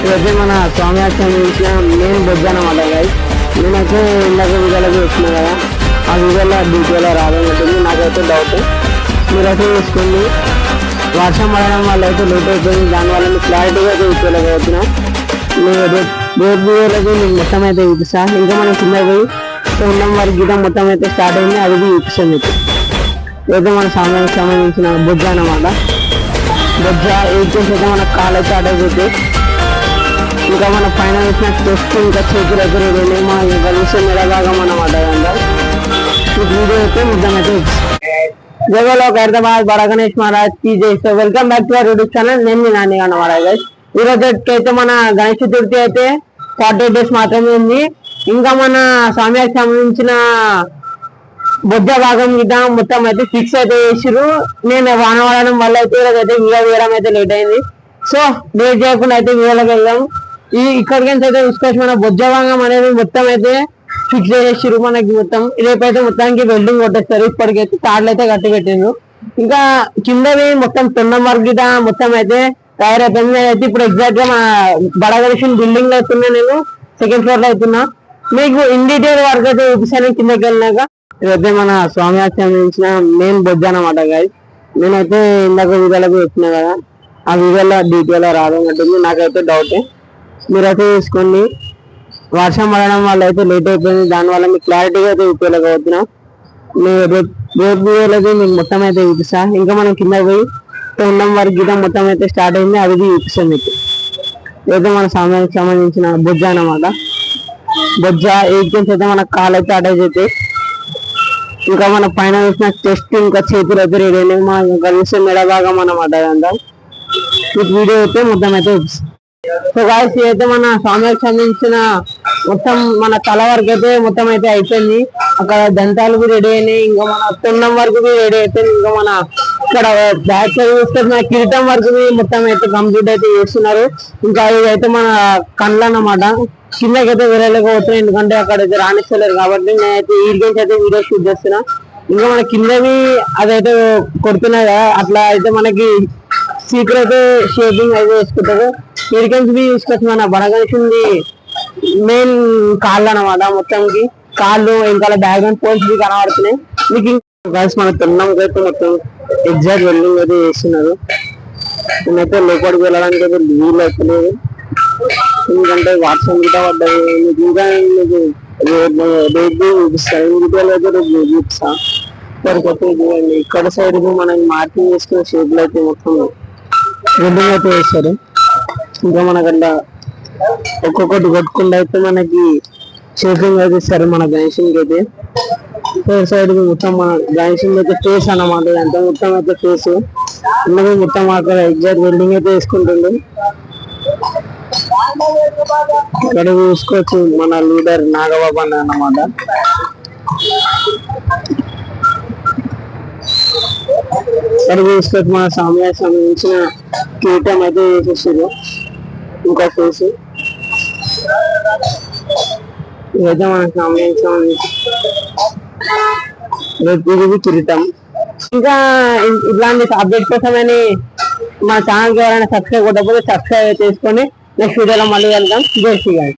ఇదైతే మన స్వామివారికి సంబంధించిన మెయిన్ బొజ్జ అన్నమాట గైస్. నేనైతే ఇందాక వీడియోలో వచ్చినా కదా, ఆ వీడియోలో డీటెయిల్లో రాదన్నట్టుంది. నాకైతే డౌట్, మీరైతే చూసుకోండి. వర్షం పడడం వల్ల అయితే లేట్ అయిపోయింది, దానివల్ల మీకు క్లారిటీగా అయితే చూపించలేకపోతున్నాం. నేను రేపు వీడియోలకి మీకు మొత్తం అయితే చూపిస్తా. ఇంకా మనం కింద పోయి ఉండడం వరకు గీతం మొత్తం అయితే స్టార్ట్ అయింది, అది చూపిస్తాం మీకు. ఇదైతే మన స్వామివారికి సంబంధించిన బొజ్జ అన్నమాట. బొజ్జ ఏడ్చేసి అయితే మన కాలు అయితే అడగైతే, ఇంకా మన పైన వేసిన టెస్ట్ ఇంకా చేతులు అయితే రెండేమో ఇంకా విషయం ఎలాగా అన్నమాట. వీడియో అయితే ముద్దం అయితే జగలోక్ హైదరాబాద్ బడా గణేష్ మహారాజ్ కి జై. So welcome back to our YouTube channel. నేను మీ నాని అన్నమాట గైస్. ఈ రోజు అయితే మన గణేష్ చతుర్థి అయితే 48 days మాత్రమే ఉంది. ఇంకా మన స్వామివారికి సంబంధించిన బొజ్జ భాగం గిట్ట మొత్తం అయితే ఫిక్స్ అయితే చేసిరు. నేను వాన పడడం వల్ల అయితే ఈరోజైతే వీడియో వేయడం అయితే లేట్ అయింది. సో లేట్ చేయకుండా అయితే వీడియోలోకి వెళ్దాం. ఇక్కడికి అయితే చూసుకోవచ్చు, మన బొజ్జ భాగం అనేది మొత్తం అయితే ఫిక్స్ చేసిరు. మనకి మొత్తం రేపైతే మొత్తానికి వెల్డింగ్ కొట్టేస్తారు. ఇప్పటికైతే తాడులు అయితే కట్టి పెట్టిండ్రు. ఇంకా కిందవి మొత్తం తొండం వరకు గిట మొత్తం అయితే తయారు అయిపోయింది. నేనైతే ఇప్పుడు ఎగ్జాక్ట్ గా మా బడగడిషన్ బిల్డింగ్ లో అవుతున్నా, నేను సెకండ్ ఫ్లోర్ లో అవుతున్నా. మీకు ఇన్ డీటెయిల్ వరకు అయితే చూపిస్తాను కిందకి వెళ్ళినాక. ఇదైతే మన స్వామివారికి సంబంధించిన మెయిన్ బొజ్జ అన్నమాట గైస్. నేనైతే ఇందాక వీడియోలోకి వచ్చినా కదా, ఆ వీడియోలో డీటెయిల్ రాదన్నట్టుంది. నాకైతే డౌట్, మీరైతే చూసుకోండి. వర్షం పడడం వల్ల అయితే లేట్ అయిపోయింది, దానివల్ల మీకు క్లారిటీగా అయితే చూపించలేకపోతున్నాం. నేను రేపు వీడియోలకి మీకు మొత్తం అయితే చూపిస్తా. ఇంకా మనం కింద పోయి ఉండడం వరకు గీతం మొత్తం అయితే స్టార్ట్ అయింది, అది చూపిస్తాం మీకు. ఇదైతే మన స్వామివారికి సంబంధించిన బొజ్జ అన్నమాట. బొజ్జ ఏడ్చేసి అయితే మన కాలు అయితే అటాచ్ అయితే, ఇంకా మన పైన వేసిన చెస్ట్ ఇంకా చేతులు అయితే రెండేమో ఇంకా విషయం మెడ భాగం అన్నమాట. అదంతా మీకు వీడియో అయితే మొత్తం అయితే చూపిస్తాం. సో గాయస్, అయితే మన స్వామివారికి సంబంధించిన మొత్తం మన తల వరకు అయితే మొత్తం అయితే అయిపోయింది. అక్కడ దంతాలు రెడీ అయినాయి, ఇంకా మన తొండం వరకు రెడీ అయిపోయింది. ఇంకా మన ఇక్కడ బ్యాక్ సైడ్ చూస్తే మన కిరీటం వరకు మొత్తం అయితే కంప్లీట్ అయితే చేస్తున్నారు. ఇంకా ఇదైతే మన కళ్ళు అన్నమాట. కిందకైతే వెళ్ళలేకపోతున్నాయి, ఎందుకంటే అక్కడ అయితే రాణిస్తలేరు కాబట్టి నేనైతే ఈ గేమ్స్ అయితే వీడియో షూట్ చేస్తున్నా. ఇంకా మన కిందవి అదైతే కొడుతున్నాయి కదా, అట్లా అయితే మనకి సీక్రెట్ షేపింగ్ అయితే వేసుకుంటారు. ఇరికెన్స్ బి చూసుకోవచ్చు. మన బడగనిసింది మెయిన్ కాళ్ళు అన్నమాట. మొత్తంకి కాళ్ళు ఇంకా బ్యాక్గ్రౌండ్ పోల్స్ బి కనబడుతున్నాయి మీకు. గైస్, మన తొండంకి అయితే మొత్తం ఎగ్జాక్ట్ వెల్డింగ్ అయితే చేస్తున్నారు. నేనైతే లోపలికి వెళ్ళడానికి అయితే వీలు అవుతలేదు, ఎందుకంటే వర్షం గిట పడ్డది. మీకు ఇంకా రేపు చూపిస్తాను వీడియోలో అయితే రేపు చూపిస్తా. ఇక్కడికైతే చూడండి, ఇక్కడ సైడ్ మనం మార్కింగ్ చేసుకున్న షేప్లు అయితే మొత్తం వెల్డింగ్ అయితే వేస్తారు. ఇంకా మనకు అట్లా ఒక్కొక్కటి కొట్టుకుండా అయితే మనకి షేపింగ్ అయితే ఇస్తారు మన గణేషన్కి అయితే. సైడ్ మొత్తం మన గణేషన్ అయితే ఫేస్ అన్నమాట. అంత మొత్తం అయితే ఫేస్ ఉన్నది మొత్తం అక్కడ ఎగ్జాక్ట్ వెల్డింగ్ అయితే వేసుకుంటుంది. ఇక్కడ చూసుకోవచ్చు మన లీడర్ నాగబాబు అన్నమాట. ఇక్కడ చూసుకోవచ్చు మన స్వామివారికి సంబంధించిన కిరీటం అయితే వేసేసారు. ఇంకో ఫేస్ ఇదైతే మన స్వామివారికి సంబంధించి కిరీటం. ఇంకా ఇట్లాంటి అప్డేట్ కోసమని మా ఛానల్కి ఎవరైనా సబ్స్క్రైబ్ కొట్టకపోతే సబ్స్క్రైబ్ చేసుకొని నెక్స్ట్ వీడియోలో మళ్ళీ వెళ్దాం. జై శ్రీ గారు.